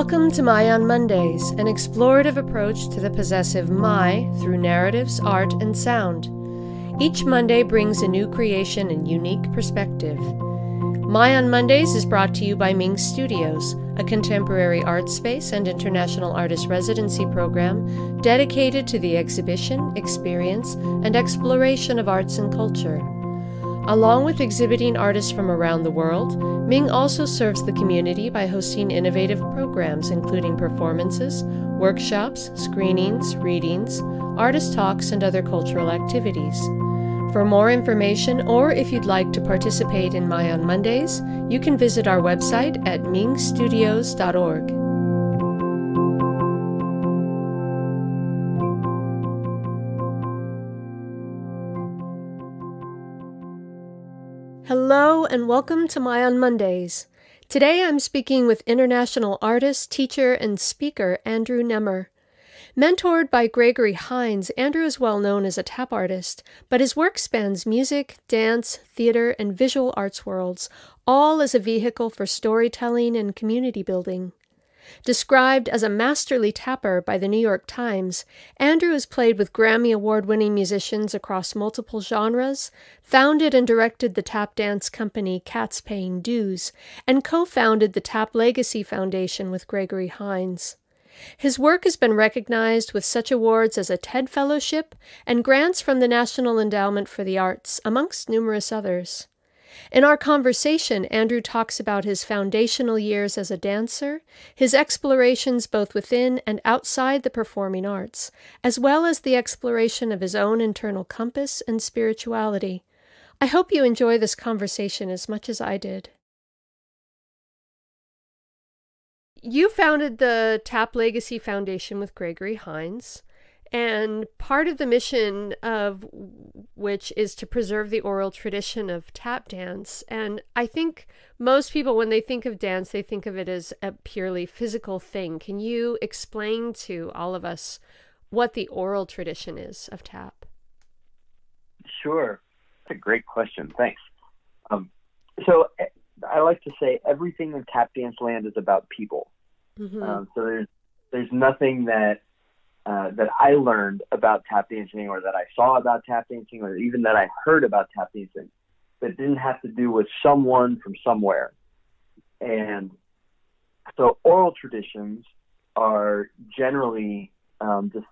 Welcome to My on Mondays, an explorative approach to the possessive my through narratives, art, and sound. Each Monday brings a new creation and unique perspective. My on Mondays is brought to you by MING Studios, a contemporary art space and international artist residency program dedicated to the exhibition, experience, and exploration of arts and culture. Along with exhibiting artists from around the world, MING also serves the community by hosting innovative programs including performances, workshops, screenings, readings, artist talks, and other cultural activities. For more information, or if you'd like to participate in My on Mondays, you can visit our website at mingstudios.org. Hello and welcome to My on Mondays. Today I'm speaking with international artist, teacher, and speaker Andrew Nemr. Mentored by Gregory Hines, Andrew is well known as a tap artist, but his work spans music, dance, theater, and visual arts worlds, all as a vehicle for storytelling and community building. Described as a masterly tapper by the New York Times, Andrew has played with Grammy Award-winning musicians across multiple genres, founded and directed the tap dance company Cats Paying Dues, and co-founded the Tap Legacy Foundation with Gregory Hines. His work has been recognized with such awards as a TED Fellowship and grants from the National Endowment for the Arts, amongst numerous others. In our conversation, Andrew talks about his foundational years as a dancer, his explorations both within and outside the performing arts, as well as the exploration of his own internal compass and spirituality. I hope you enjoy this conversation as much as I did. You founded the Tap Legacy Foundation with Gregory Hines, and part of the mission of which is to preserve the oral tradition of tap dance. And I think most people, when they think of dance, they think of it as a purely physical thing. Can you explain to all of us what the oral tradition is of tap? Sure. That's a great question. Thanks. So I like to say everything in tap dance land is about people. Mm-hmm. So there's nothing that I learned about tap dancing, or that I saw about tap dancing, or even that I heard about tap dancing, that didn't have to do with someone from somewhere. And so oral traditions are generally just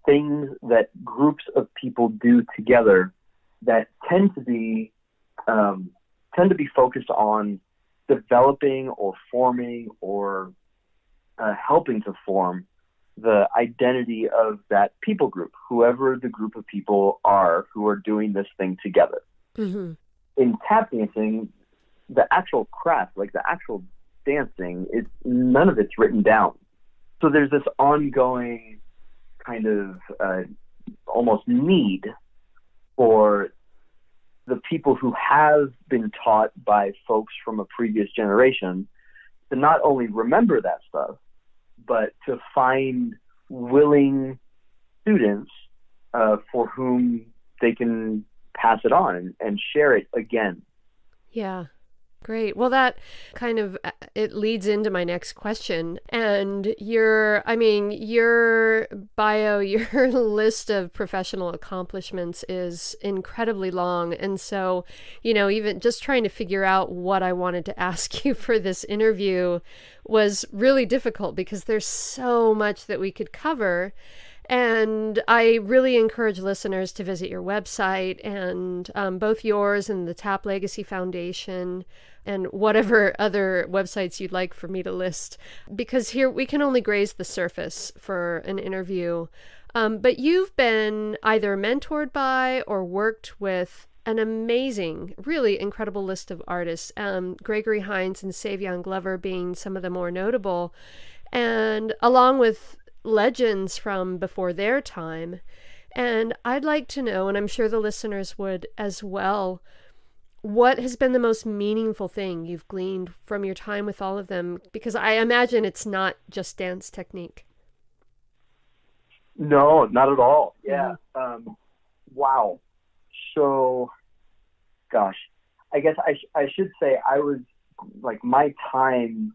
things that groups of people do together that tend to be focused on developing or forming or helping to form the identity of that people group, whoever the group of people are who are doing this thing together. Mm-hmm. In tap dancing, the actual craft, like the actual dancing, none of it's written down. So there's this ongoing kind of almost need for the people who have been taught by folks from a previous generation to not only remember that stuff, but to find willing students for whom they can pass it on and share it again. Yeah. Great. Well, that kind of, it leads into my next question. And your bio, your list of professional accomplishments is incredibly long. And so, even just trying to figure out what I wanted to ask you for this interview was really difficult because there's so much that we could cover. And I really encourage listeners to visit your website, and both yours and the Tap Legacy Foundation, and whatever other websites you'd like for me to list, because here we can only graze the surface for an interview. But you've been either mentored by or worked with an amazing, really incredible list of artists, Gregory Hines and Savion Glover being some of the more notable, and along with legends from before their time. And I'd like to know, and I'm sure the listeners would as well, what has been the most meaningful thing you've gleaned from your time with all of them? Because I imagine it's not just dance technique. No, not at all. Yeah. Wow. So, gosh, I guess I should say I was, like, my time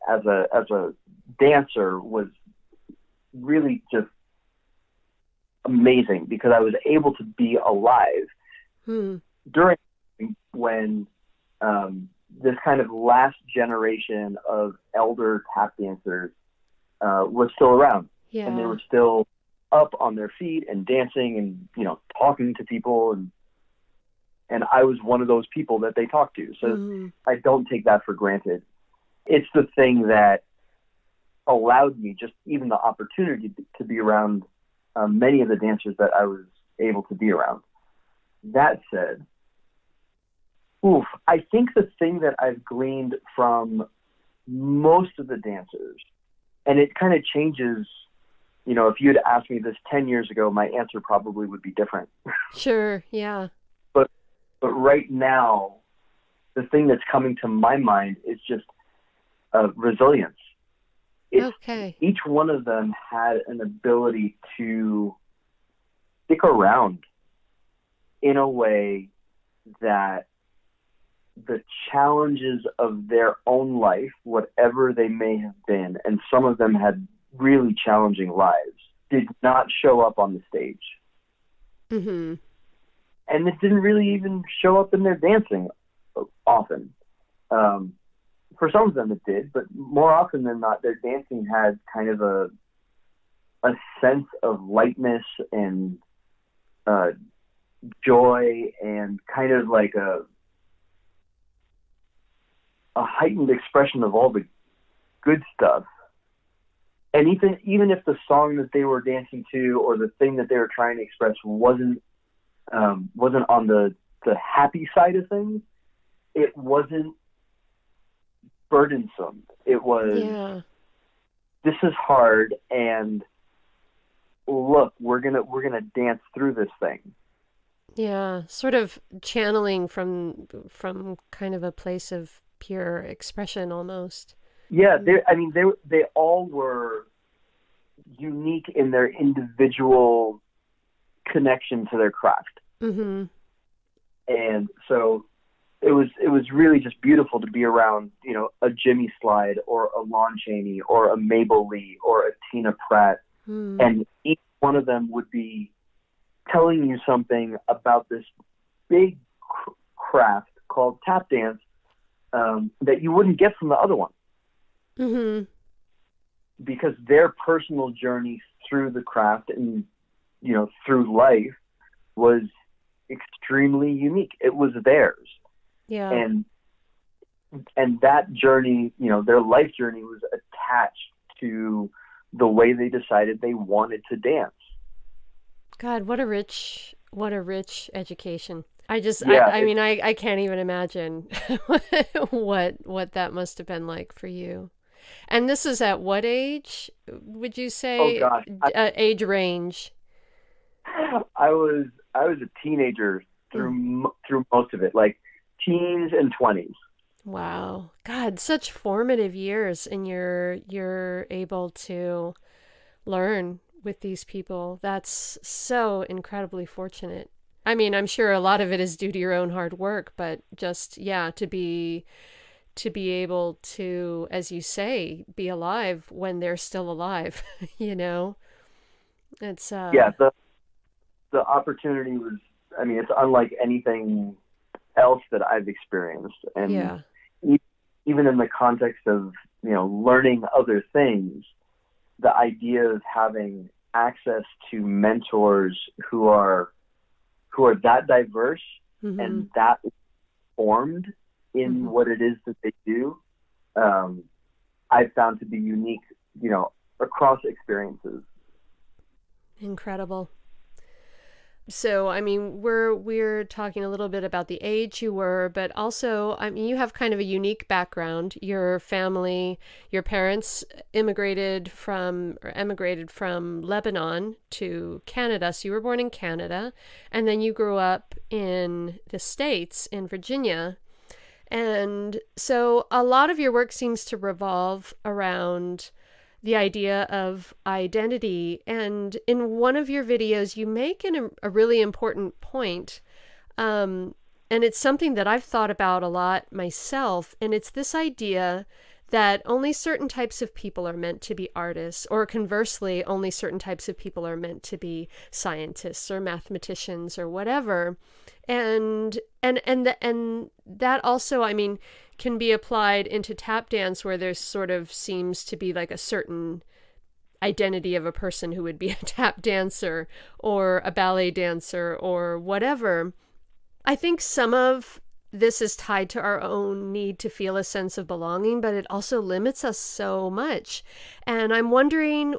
as a dancer was really just amazing, because I was able to be alive during when this kind of last generation of elder tap dancers was still around, and they were still up on their feet and dancing and, you know, talking to people, and I was one of those people that they talked to. So I don't take that for granted. It's the thing that allowed me just even the opportunity to be around many of the dancers that I was able to be around. That said, I think the thing that I've gleaned from most of the dancers, and it kind of changes, you know, if you had asked me this 10 years ago, my answer probably would be different. Sure, yeah. But right now, the thing that's coming to my mind is just resilience. Each one of them had an ability to stick around in a way that the challenges of their own life, whatever they may have been, and some of them had really challenging lives, did not show up on the stage. Mm-hmm. And it didn't really even show up in their dancing often. For some of them it did, but more often than not, their dancing had kind of a sense of lightness and joy, and kind of like a heightened expression of all the good stuff. And even if the song that they were dancing to, or the thing that they were trying to express, wasn't on the happy side of things, it wasn't burdensome. It was, this is hard, and look, we're gonna dance through this thing. Yeah, sort of channeling from kind of a place of pure expression almost. Yeah, they all were unique in their individual connection to their craft. Mm-hmm. And so it was really just beautiful to be around, you know, a Jimmy Slide or a Lon Chaney or a Mabel Lee or a Tina Pratt. And each one of them would be telling you something about this big craft called tap dance that you wouldn't get from the other one. Mm-hmm. Because their personal journey through the craft and, you know, through life was extremely unique. It was theirs. Yeah. And that journey, you know, their life journey was attached to the way they decided they wanted to dance. God, what a rich education. I mean, I can't even imagine what that must have been like for you. And this is at what age, would you say? Oh gosh, age range. I was a teenager through most of it, like teens and 20s. Wow. God, such formative years, and you're able to learn with these people. That's so incredibly fortunate. I mean, I'm sure a lot of it is due to your own hard work, but just, to be able to, as you say, be alive when they're still alive, you know? It's the opportunity was, I mean, it's unlike anything else that I've experienced. And even in the context of, you know, learning other things, the idea of having access to mentors who are that diverse and that formed in what it is that they do, I've found to be unique, you know, across experiences. Incredible. So, I mean, we're talking a little bit about the age you were, but also, I mean, you have kind of a unique background. Your family, your parents emigrated from Lebanon to Canada. So you were born in Canada, and then you grew up in the States, in Virginia. And so a lot of your work seems to revolve around the idea of identity. And in one of your videos, you make a really important point. And it's something that I've thought about a lot myself. And it's this idea that only certain types of people are meant to be artists, or conversely, only certain types of people are meant to be scientists or mathematicians or whatever. And that also, I mean, can be applied into tap dance, where there's sort of seems to be like a certain identity of a person who would be a tap dancer or a ballet dancer or whatever. I think some of this is tied to our own need to feel a sense of belonging, but it also limits us so much. And I'm wondering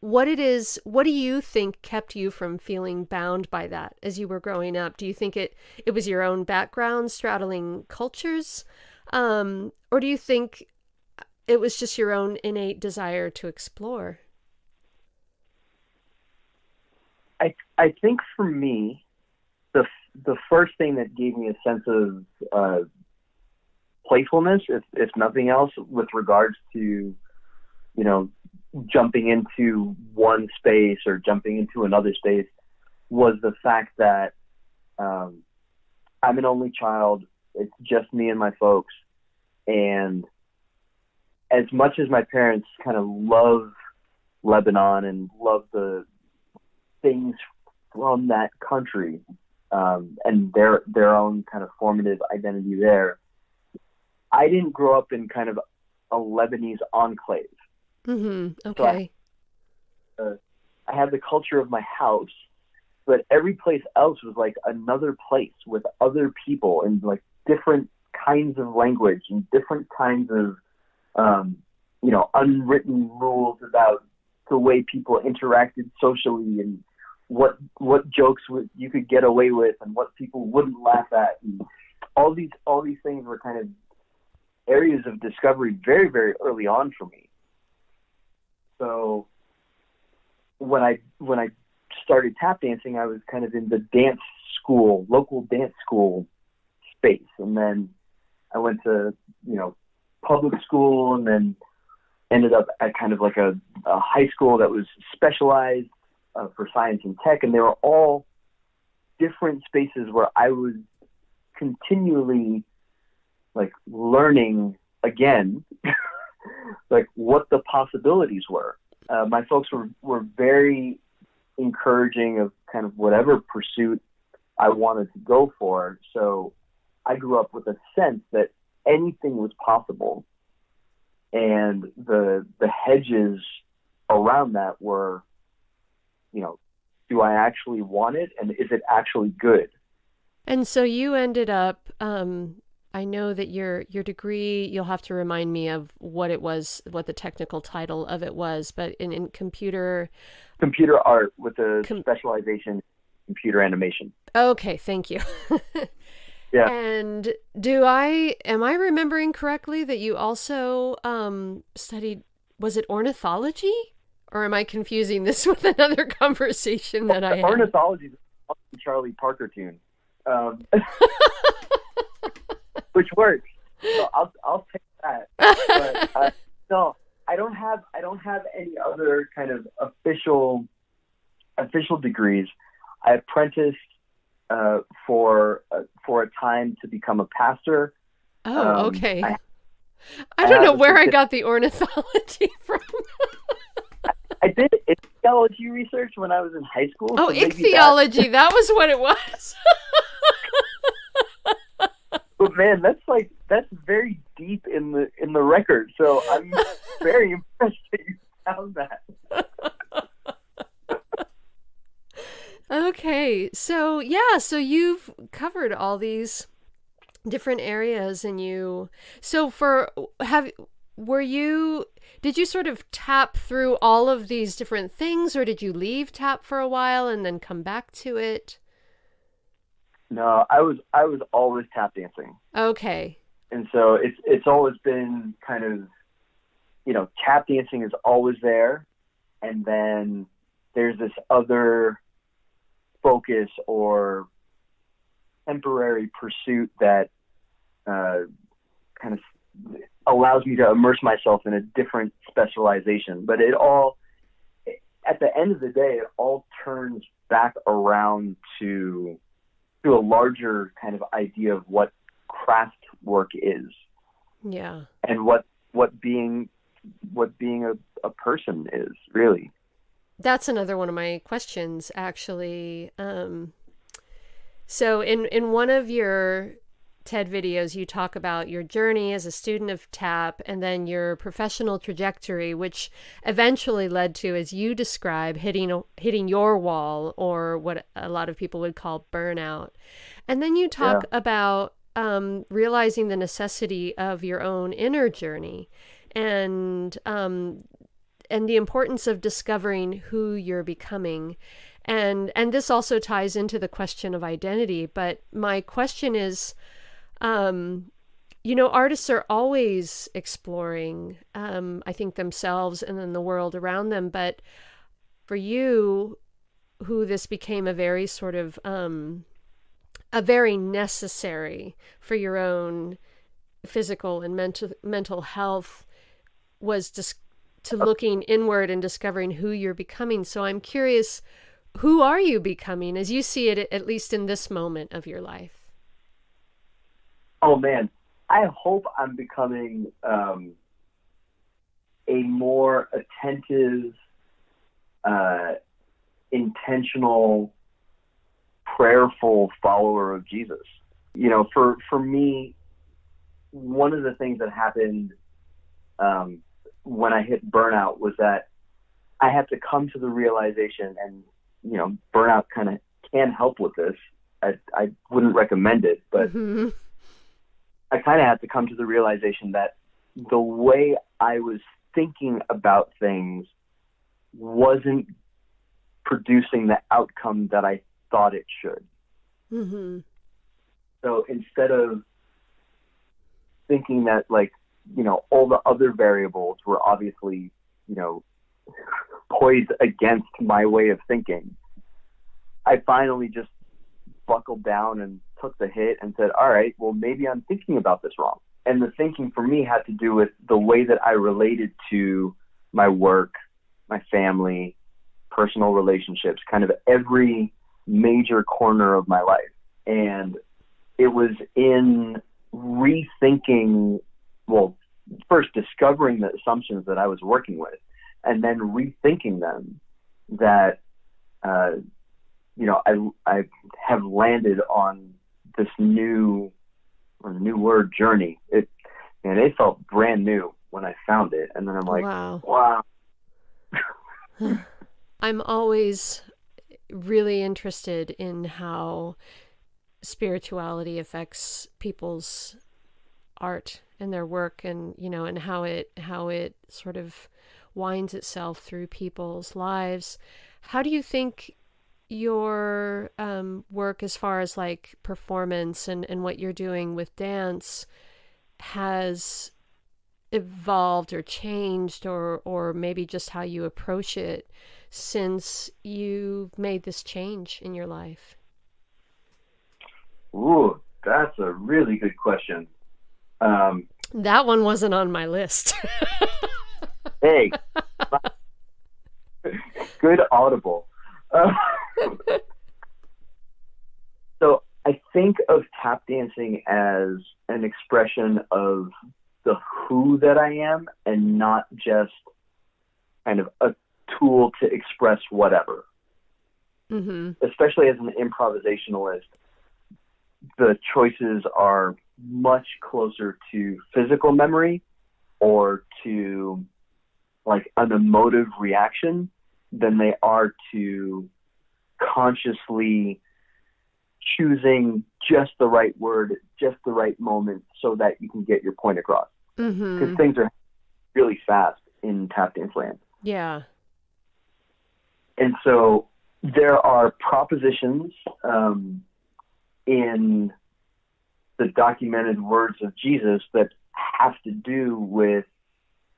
what it is, what do you think kept you from feeling bound by that as you were growing up? Do you think it was your own background straddling cultures? Or do you think it was just your own innate desire to explore? I think for me, the first thing that gave me a sense of playfulness, if nothing else, with regards to, jumping into one space or jumping into another space, was the fact that I'm an only child. It's just me and my folks. And as much as my parents kind of love Lebanon and love the things from that country, and their own kind of formative identity there, I didn't grow up in kind of a Lebanese enclave. Mm-hmm. Okay. So I had the culture of my house, but every place else was like another place with other people and like different kinds of language and different kinds of, unwritten rules about the way people interacted socially and what jokes you could get away with and what people wouldn't laugh at. And all these things were kind of areas of discovery very, very early on for me. So when I started tap dancing, I was kind of in the local dance school space. And then I went to, public school, and then ended up at kind of like a high school that was specialized for science and tech. And they were all different spaces where I was continually like learning again, like what the possibilities were. My folks were very encouraging of kind of whatever pursuit I wanted to go for. So I grew up with a sense that anything was possible. And the hedges around that were, do I actually want it? And is it actually good? And so you ended up, I know that your degree, you'll have to remind me of what it was, what the technical title of it was, but in computer art with a specialization in computer animation. Okay, thank you. Yeah. And am I remembering correctly that you also studied, was it ornithology? Or am I confusing this with another conversation that I had? Ornithology is a Charlie Parker tune. Which works. So I'll take that. But no, I don't have any other kind of official degrees. I apprenticed for a time to become a pastor. Oh, okay. I don't know where I got the ornithology from. I did ichthyology research when I was in high school. Oh, so ichthyology, that was what it was. But man, that's very deep in the record. So I'm very impressed that you found that. Okay, so you've covered all these different areas, and did you sort of tap through all of these different things, or did you leave tap for a while and then come back to it? No, I was always tap dancing. Okay. And so it's always been kind of, tap dancing is always there, and then there's this other focus or temporary pursuit that kind of allows me to immerse myself in a different specialization. But at the end of the day, it all turns back around to a larger kind of idea of what craft work is. Yeah. And what what being a person is, really. That's another one of my questions, actually. So in one of your TED videos, you talk about your journey as a student of tap and then your professional trajectory, which eventually led to, as you describe, hitting your wall, or what a lot of people would call burnout. And then you talk about realizing the necessity of your own inner journey, and the importance of discovering who you're becoming. And this also ties into the question of identity. But my question is, artists are always exploring, I think, themselves and then the world around them. But for you, who this became a very sort of, a very necessary for your own physical and mental health, was just to looking inward and discovering who you're becoming. So I'm curious, who are you becoming as you see it, at least in this moment of your life? Oh man, I hope I'm becoming a more attentive, intentional, prayerful follower of Jesus. For me, one of the things that happened when I hit burnout was that I had to come to the realization, and burnout kind of can help with this. I wouldn't recommend it, but I kind of had to come to the realization that the way I was thinking about things wasn't producing the outcome that I thought it should. Mm-hmm. So instead of thinking that, all the other variables were obviously, poised against my way of thinking, I finally just buckled down and took the hit and said, all right, well, maybe I'm thinking about this wrong. And the thinking for me had to do with the way that I related to my work, my family, personal relationships, kind of every major corner of my life. And it was in rethinking, well, first discovering the assumptions that I was working with and then rethinking them, that, I have landed on this new journey. It felt brand new when I found it. And then I'm like, wow. I'm always really interested in how spirituality affects people's art and their work, and and how it sort of winds itself through people's lives. How do you think your work, as far as like performance and what you're doing with dance, has evolved or changed, or maybe just how you approach it since you've made this change in your life? Ooh, that's a really good question. That one wasn't on my list. Hey, good audible. So I think of tap dancing as an expression of the who that I am, and not just kind of a tool to express whatever. Mm-hmm. Especially as an improvisationalist, the choices are much closer to physical memory or to like an emotive reaction than they are to consciously choosing just the right word, just the right moment so that you can get your point across. Because things are really fast in tap dance land. Yeah. And so there are propositions in the documented words of Jesus that have to do with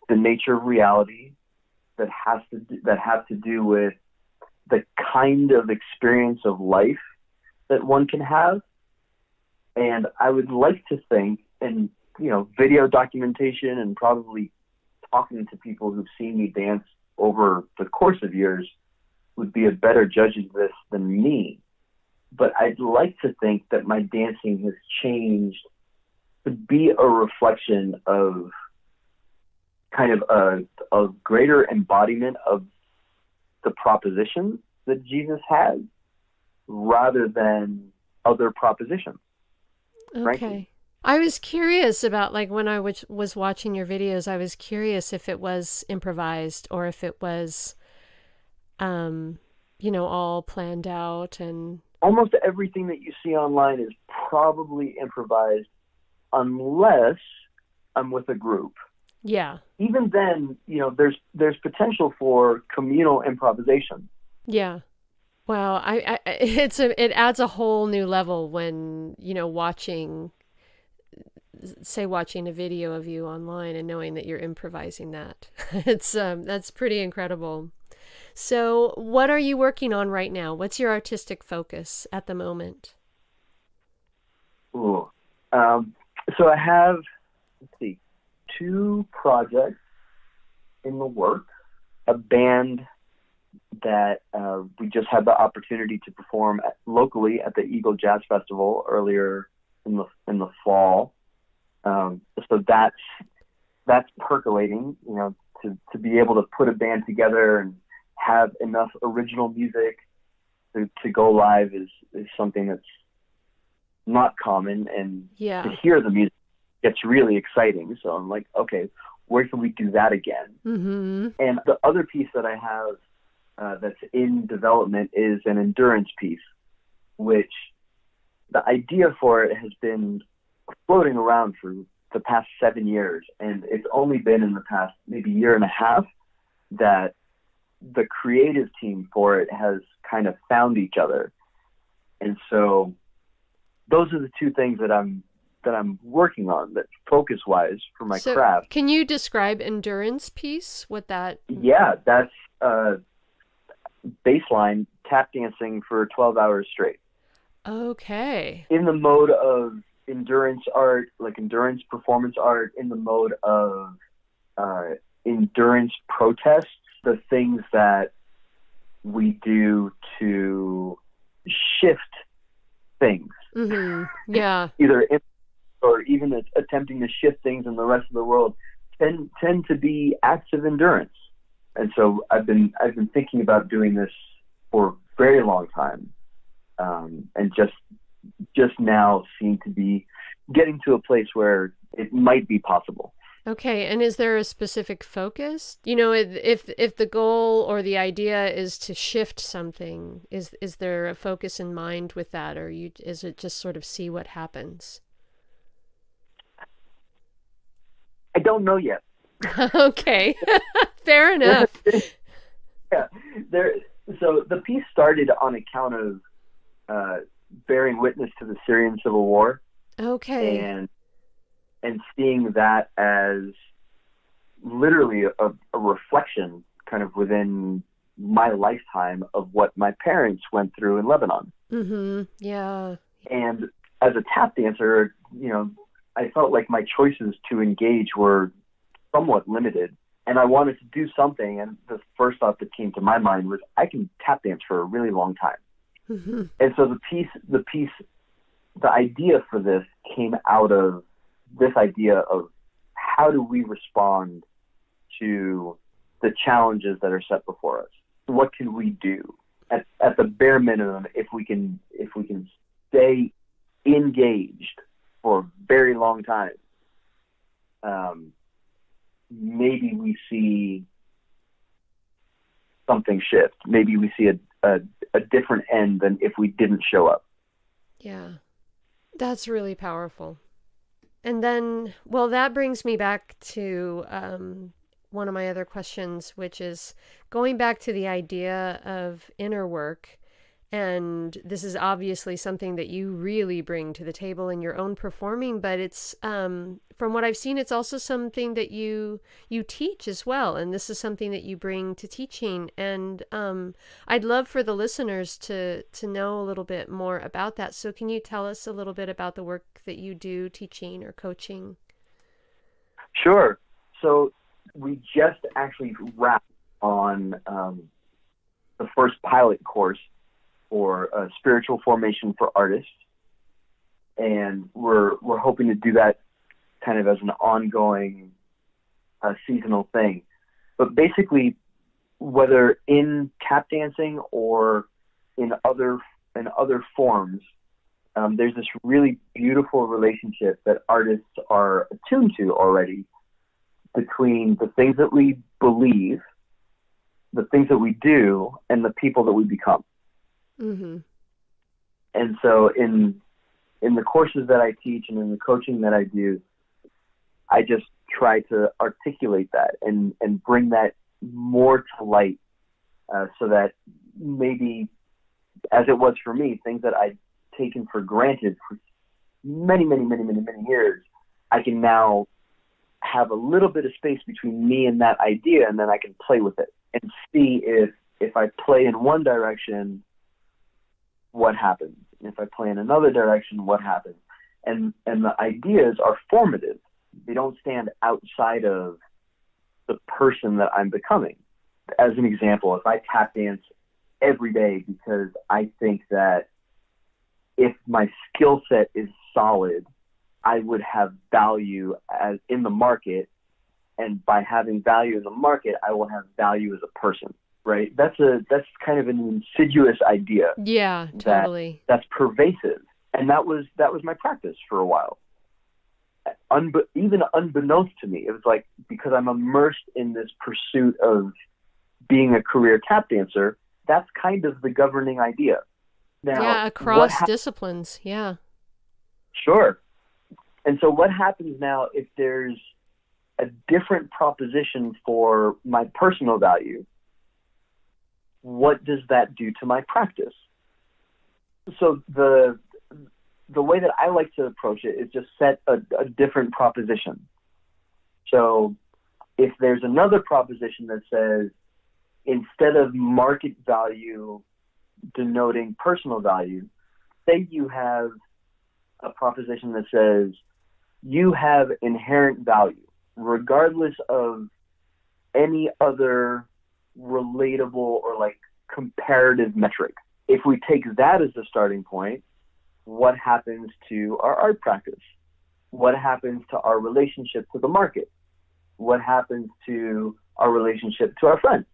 the nature of reality, that have to do with the kind of experience of life that one can have. And I would like to think, and video documentation and probably talking to people who've seen me dance over the course of years would be a better judge of this than me. But I'd like to think that my dancing has changed to be a reflection of kind of a greater embodiment of the proposition that Jesus has rather than other propositions. Okay. Frankly. I was curious about, like, when I was watching your videos, I was curious if it was improvised or if it was, all planned out. And almost everything that you see online is probably improvised unless I'm with a group. Yeah. Even then, there's potential for communal improvisation. Yeah. Wow. It adds a whole new level when, watching a video of you online and knowing that you're improvising that. That's pretty incredible. So what are you working on right now? What's your artistic focus at the moment? Ooh. So I have, 2 projects in the works. A band that we just had the opportunity to perform locally at the Eagle Jazz Festival earlier in the fall. So that's percolating, to be able to put a band together and have enough original music to go live is something that's not common, and Yeah. to hear the music gets really exciting. So I'm like, okay, where can we do that again? Mm-hmm. And the other piece that I have that's in development is an endurance piece, which the idea for it has been floating around for the past 7 years. And it's only been in the past maybe year and a half that the creative team for it has kind of found each other. And so those are the 2 things that I'm working on, that focus-wise for my craft. Can you describe endurance piece? What that? Yeah, that's baseline tap dancing for 12 hours straight. Okay. In the mode of endurance art, like endurance performance art, in the mode of endurance protests, the things that we do to shift things. Mm-hmm. Yeah. Either or even attempting to shift things in the rest of the world tend to be acts of endurance. And so I've been thinking about doing this for a very long time, and just now seem to be getting to a place where it might be possible. Okay, and is there a specific focus? If the goal or the idea is to shift something, is there a focus in mind with that, or is it just sort of see what happens? I don't know yet. Okay, fair enough. Yeah, so the piece started on account of bearing witness to the Syrian civil war. Okay. And seeing that as literally a reflection kind of within my lifetime of what my parents went through in Lebanon. Mm-hmm. Yeah. And as a tap dancer, I felt like my choices to engage were somewhat limited, and I wanted to do something. And the first thought that came to my mind was, I can tap dance for a really long time. Mm-hmm. And so the idea for this came out of this idea of how do we respond to the challenges that are set before us? What can we do at the bare minimum if we can stay engaged for a very long time? Maybe we see something shift. Maybe we see a different end than if we didn't show up. Yeah, that's really powerful. And then, well, that brings me back to one of my other questions, which is going back to the idea of inner work. And this is obviously something that you really bring to the table in your own performing, but it's, from what I've seen, it's also something that you teach as well. And this is something that you bring to teaching. And I'd love for the listeners to know a little bit more about that. So can you tell us a little bit about the work that you do teaching or coaching? Sure. So we just actually wrapped on the first pilot course for spiritual formation for artists, and we're hoping to do that kind of as an ongoing a seasonal thing. But basically, whether in tap dancing or in other forms, there's this really beautiful relationship that artists are attuned to already between the things that we believe, the things that we do, and the people that we become. Mm-hmm. And so in the courses that I teach and in the coaching that I do, I just try to articulate that and bring that more to light, so that maybe, as it was for me, things that I'd taken for granted for many years, I can now have a little bit of space between me and that idea, and then I can play with it and see if I play in one direction, what happens. And if I play in another direction, what happens. And the ideas are formative. They don't stand outside of the person that I'm becoming. As an example, if I tap dance every day because I think that if my skill set is solid, I would have value as in the market, and by having value in the market, I will have value as a person, right? That's kind of an insidious idea. Yeah, totally. That's pervasive, and that was my practice for a while. Even unbeknownst to me, it was like, because I'm immersed in this pursuit of being a career tap dancer, that's kind of the governing idea. Now, yeah, across disciplines, yeah. Sure. And so what happens now if there's a different proposition for my personal value? What does that do to my practice? So the way that I like to approach it is just set a different proposition. So if there's another proposition that says, instead of market value denoting personal value, say you have a proposition that says you have inherent value regardless of any other relatable or like comparative metric. If we take that as the starting point, what happens to our art practice? What happens to our relationship to the market? What happens to our relationship to our friends?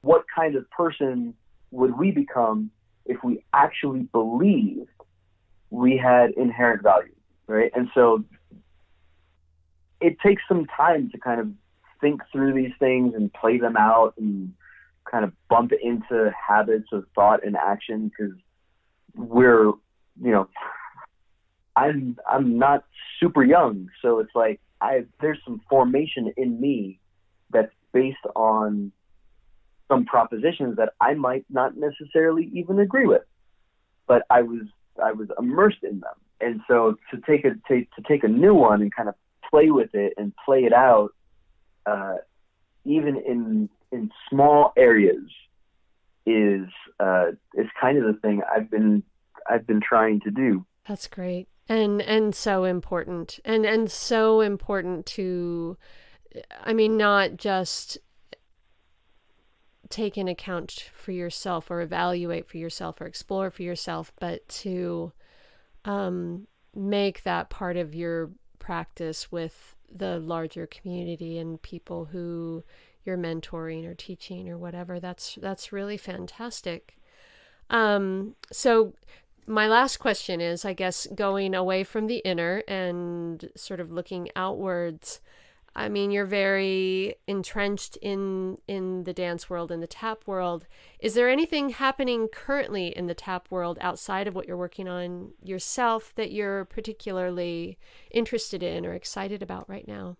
What kind of person would we become if we actually believed we had inherent value, right? And so it takes some time to kind of think through these things and play them out and kind of bump into habits of thought and action, because we're, I'm not super young, so it's like there's some formation in me that's based on some propositions that I might not necessarily even agree with, but I was immersed in them. And so to take a new one and kind of play with it and play it out, even in small areas, is kind of the thing I've been trying to do. That's great. And so important. And so important to, not just take in account for yourself or evaluate for yourself or explore for yourself, but to make that part of your practice with the larger community and people who you're mentoring or teaching or whatever. That's really fantastic. So my last question is, I guess, going away from the inner and sort of looking outwards. You're very entrenched in the dance world, in the tap world. Is there anything happening currently in the tap world outside of what you're working on yourself that you're particularly interested in or excited about right now?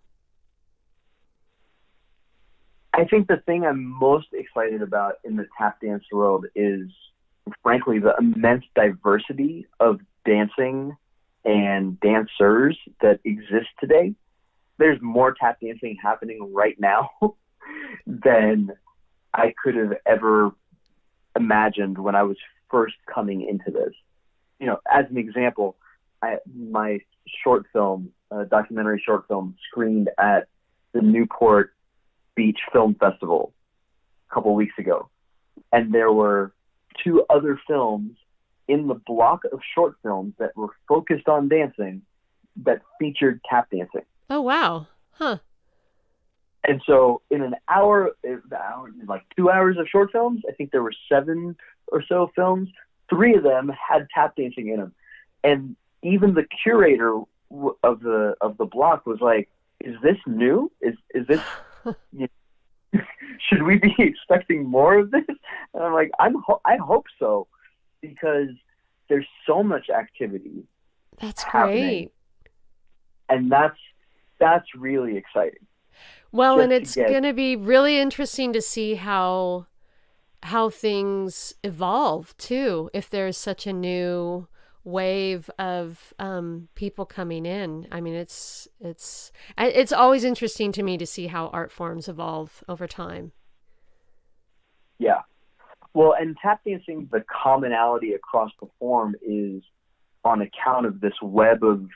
I think the thing I'm most excited about in the tap dance world is, frankly, the immense diversity of dancing and dancers that exist today. There's more tap dancing happening right now than I could have ever imagined when I was first coming into this. As an example, my short film, documentary short film, screened at the Newport Beach Film Festival a couple weeks ago. And there were 2 other films in the block of short films that were focused on dancing that featured tap dancing. Oh, wow. Huh. And so in an hour, like 2 hours of short films, I think there were 7 or so films. 3 of them had tap dancing in them. And even the curator of the block was like, "Is this new? Is this? You know, should we be expecting more of this?" And I'm like, I hope so, because there's so much activity. That's happening. great. And that's really exciting. Well, Just and to it's get- going to be really interesting to see how things evolve too, if there's such a new wave of people coming in. I mean, it's always interesting to me to see how art forms evolve over time. Yeah. Well, and tap dancing, the commonality across the form is on account of this web of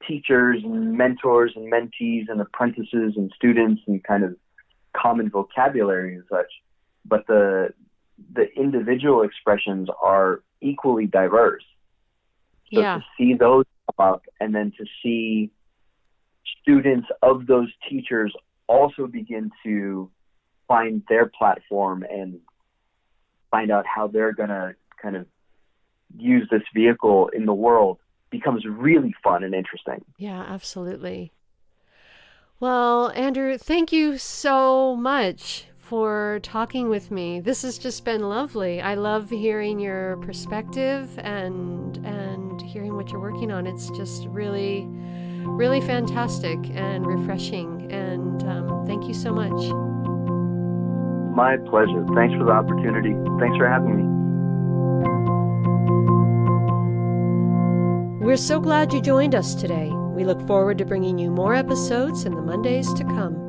teachers and mentors and mentees and apprentices and students and kind of common vocabulary and such. But the individual expressions are equally diverse. So Yeah. to see those come up, and then to see students of those teachers also begin to find their platform and find out how they're going to kind of use this vehicle in the world becomes really fun and interesting. Yeah, absolutely. Well, Andrew, thank you so much for talking with me. This has just been lovely. I love hearing your perspective and hearing what you're working on. It's just really, really fantastic and refreshing. And thank you so much. My pleasure. Thanks for the opportunity. Thanks for having me. We're so glad you joined us today. We look forward to bringing you more episodes in the Mondays to come.